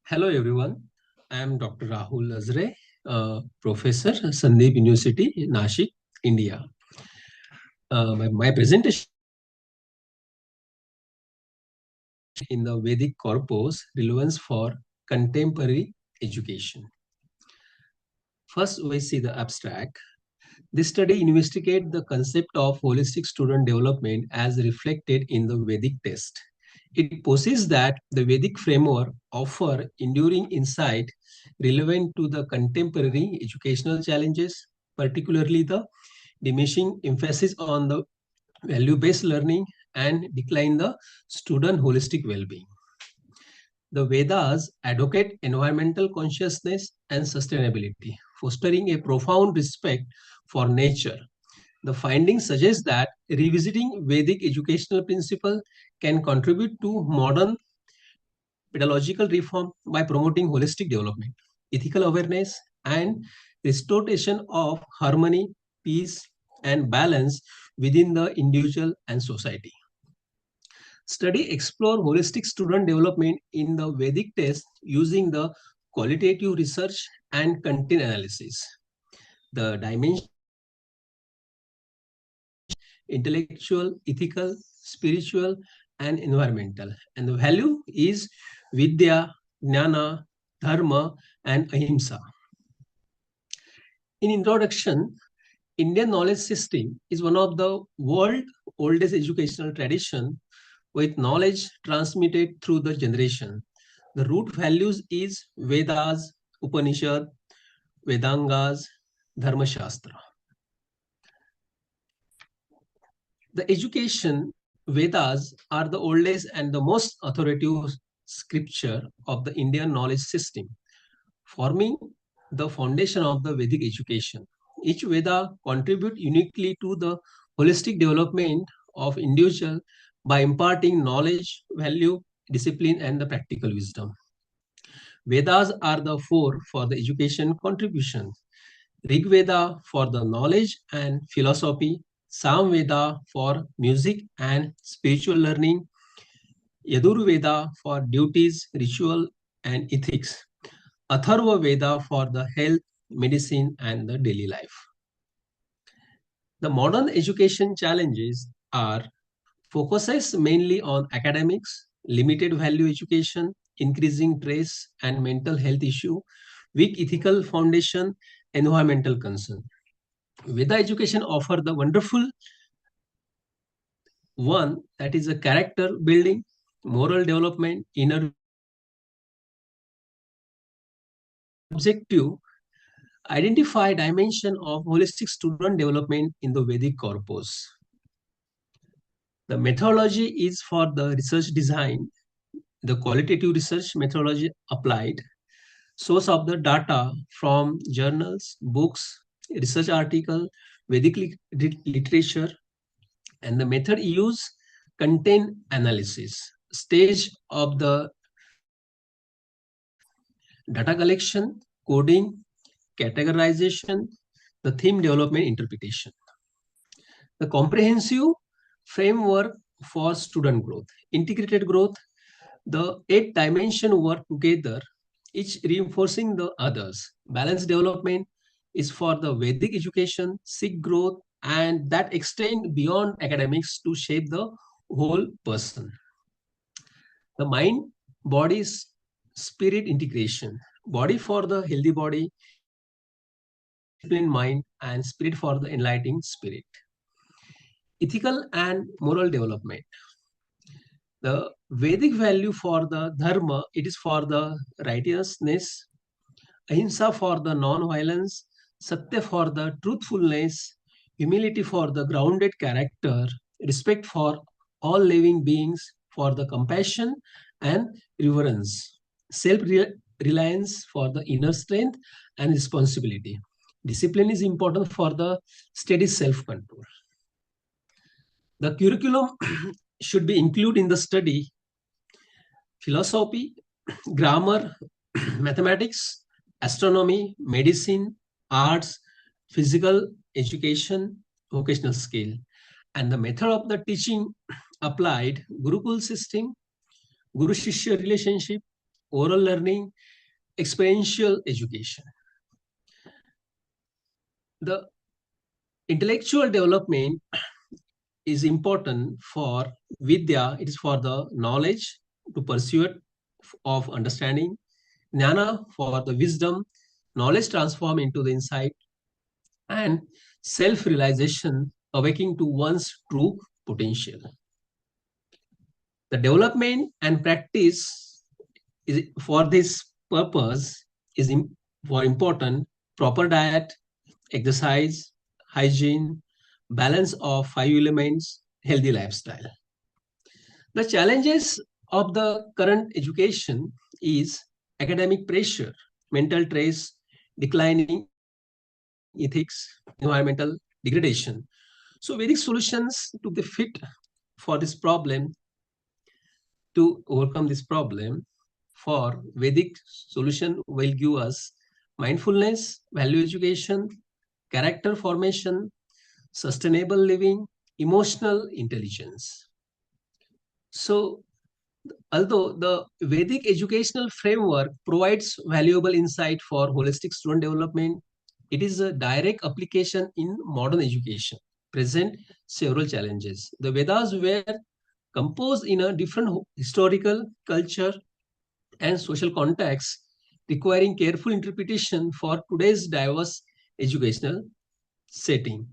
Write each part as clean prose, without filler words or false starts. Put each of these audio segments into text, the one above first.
Hello everyone, I am Dr. Rahul Hajare, Professor, Sandeep University, Nashik, India. My presentation in the Vedic corpus relevance for contemporary education. First, we see the abstract. This study investigates the concept of holistic student development as reflected in the Vedic text. It posits that the Vedic framework offers enduring insight relevant to the contemporary educational challenges, particularly the diminishing emphasis on the value-based learning and decline the student holistic well-being. The Vedas advocate environmental consciousness and sustainability, fostering a profound respect for nature. The findings suggest that revisiting Vedic educational principles can contribute to modern pedagogical reform by promoting holistic development, ethical awareness, and restoration of harmony, peace, and balance within the individual and society. Study explore holistic student development in the Vedic text using the qualitative research and content analysis. The dimension intellectual, ethical, spiritual, and environmental. And the value is Vidya, Jnana, Dharma, and Ahimsa. In introduction, Indian knowledge system is one of the world's oldest educational tradition with knowledge transmitted through the generation. The root values is Vedas, Upanishad, Vedangas, Dharma Shastra. The education Vedas are the oldest and the most authoritative scripture of the Indian knowledge system, forming the foundation of the Vedic education. Each Veda contributes uniquely to the holistic development of individual by imparting knowledge, value, discipline, and the practical wisdom. Vedas are the four for the education contribution. Rig Veda for the knowledge and philosophy, Sam Veda for music and spiritual learning, Yadur Veda for duties, ritual, and ethics, Atharva Veda for the health, medicine, and the daily life. The modern education challenges are focuses mainly on academics, limited value education, increasing stress and mental health issue, weak ethical foundation, environmental concern. Veda education offers the wonderful one, that is a character building, moral development, inner objective, identify dimension of holistic student development in the Vedic corpus. The methodology is for the research design, the qualitative research methodology applied, source of the data from journals, books, research article, Vedic literature, and the method used content analysis, stage of the data collection, coding, categorization, the theme development interpretation. The comprehensive framework for student growth, integrated growth, the 8 dimensions work together, each reinforcing the others. Balanced development is for the Vedic education, seek growth, and that extend beyond academics to shape the whole person. The mind, body, spirit integration. Body for the healthy body, disciplined mind, and spirit for the enlightening spirit. Ethical and moral development. The Vedic value for the Dharma, it is for the righteousness, Ahimsa for the non-violence, Sattva for the truthfulness, humility for the grounded character, respect for all living beings, for the compassion and reverence, self-reliance for the inner strength and responsibility. Discipline is important for the steady self-control. The curriculum should be included in the study philosophy, grammar, mathematics, astronomy, medicine, arts, physical education, vocational skill. And the method of the teaching applied, Gurukul system, Guru-Shishya relationship, oral learning, experiential education. The intellectual development is important for Vidya. It is for the knowledge to pursuit of understanding. Jnana for the wisdom, knowledge transform into the insight, and self-realization, awakening to one's true potential. The development and practice is for this purpose is for important proper diet, exercise, hygiene, balance of 5 elements, healthy lifestyle. The challenges of the current education is academic pressure, mental stress, declining ethics, environmental degradation. So Vedic solutions to the fit for this problem, to overcome this problem, for Vedic solution will give us mindfulness, value education, character formation, sustainable living, emotional intelligence. So although the Vedic educational framework provides valuable insight for holistic student development, it is a direct application in modern education, present several challenges. The Vedas were composed in a different historical, culture, and social context, requiring careful interpretation for today's diverse educational setting.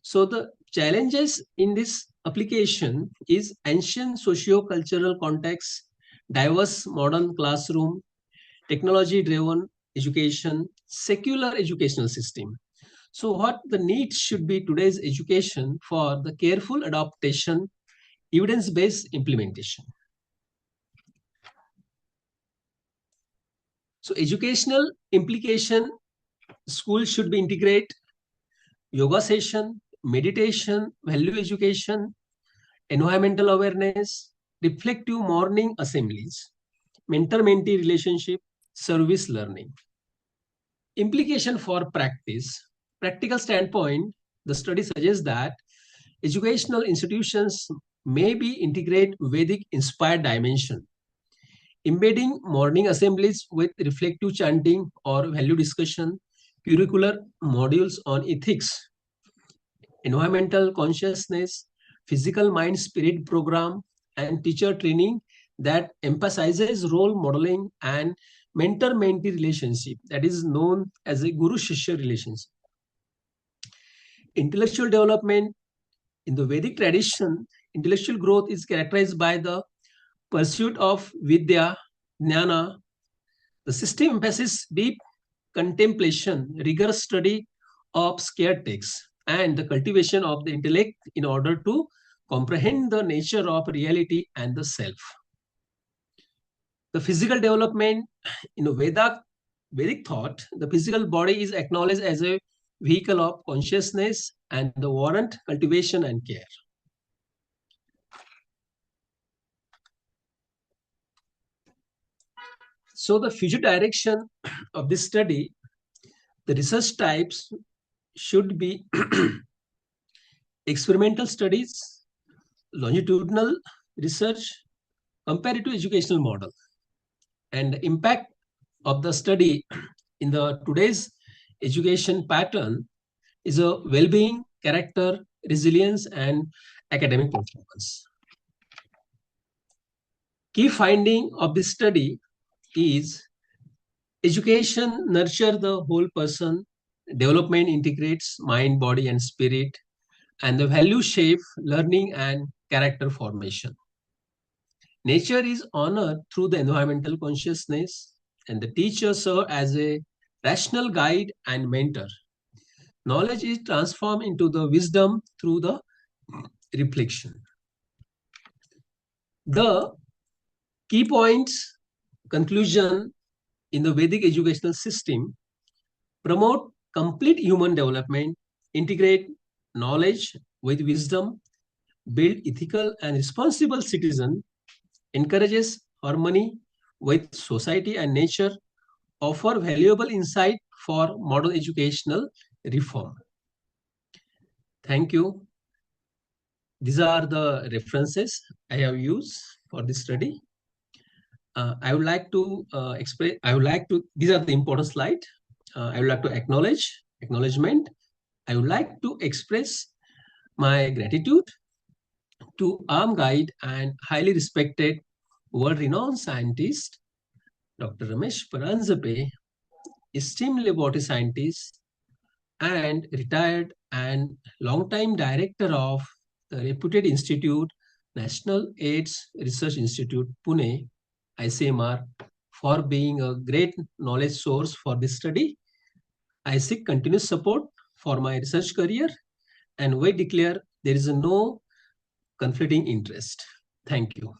So the challenges in this application is ancient socio-cultural context, diverse modern classroom, technology-driven education, secular educational system. So what the needs should be today's education for the careful adaptation, evidence-based implementation. So educational implication, school should be integrate yoga session, meditation, value education, environmental awareness, reflective morning assemblies, mentor-mentee relationship, service learning. Implication for practice. Practical standpoint, the study suggests that educational institutions may be integrate Vedic inspired dimension, embedding morning assemblies with reflective chanting or value discussion, curricular modules on ethics, environmental consciousness, physical mind spirit program, and teacher training that emphasizes role modeling and mentor-mentee relationship, that is known as a guru-shishya relationship. Intellectual development in the Vedic tradition, intellectual growth is characterized by the pursuit of vidya, jnana. The system emphasizes deep contemplation, rigorous study of sacred texts, and the cultivation of the intellect in order to comprehend the nature of reality and the self. The physical development in Vedic thought, the physical body is acknowledged as a vehicle of consciousness and the warrant cultivation and care. So the future direction of this study, the research types should be experimental studies, longitudinal research, comparative educational model, and the impact of the study in the today's education pattern is a well-being, character, resilience, and academic performance. Key finding of this study is education nurture the whole person, development integrates mind, body, and spirit, and the value shape learning and character formation. Nature is honored through the environmental consciousness, and the teacher serves as a rational guide and mentor. Knowledge is transformed into the wisdom through the reflection. The key points, conclusion in the Vedic educational system, promote complete human development, integrate knowledge with wisdom, build ethical and responsible citizen, encourages harmony with society and nature, offer valuable insight for modern educational reform. Thank you. These are the references I have used for this study. I would like to these are the important slide. I would like to acknowledgement. I would like to express my gratitude to arm guide and highly respected world-renowned scientist, Dr. Ramesh Paranjape, esteemed laboratory scientist and retired and long-time director of the reputed institute, National AIDS Research Institute, Pune, ICMR, for being a great knowledge source for this study. I seek continuous support for my research career and we declare there is no conflicting interest. Thank you.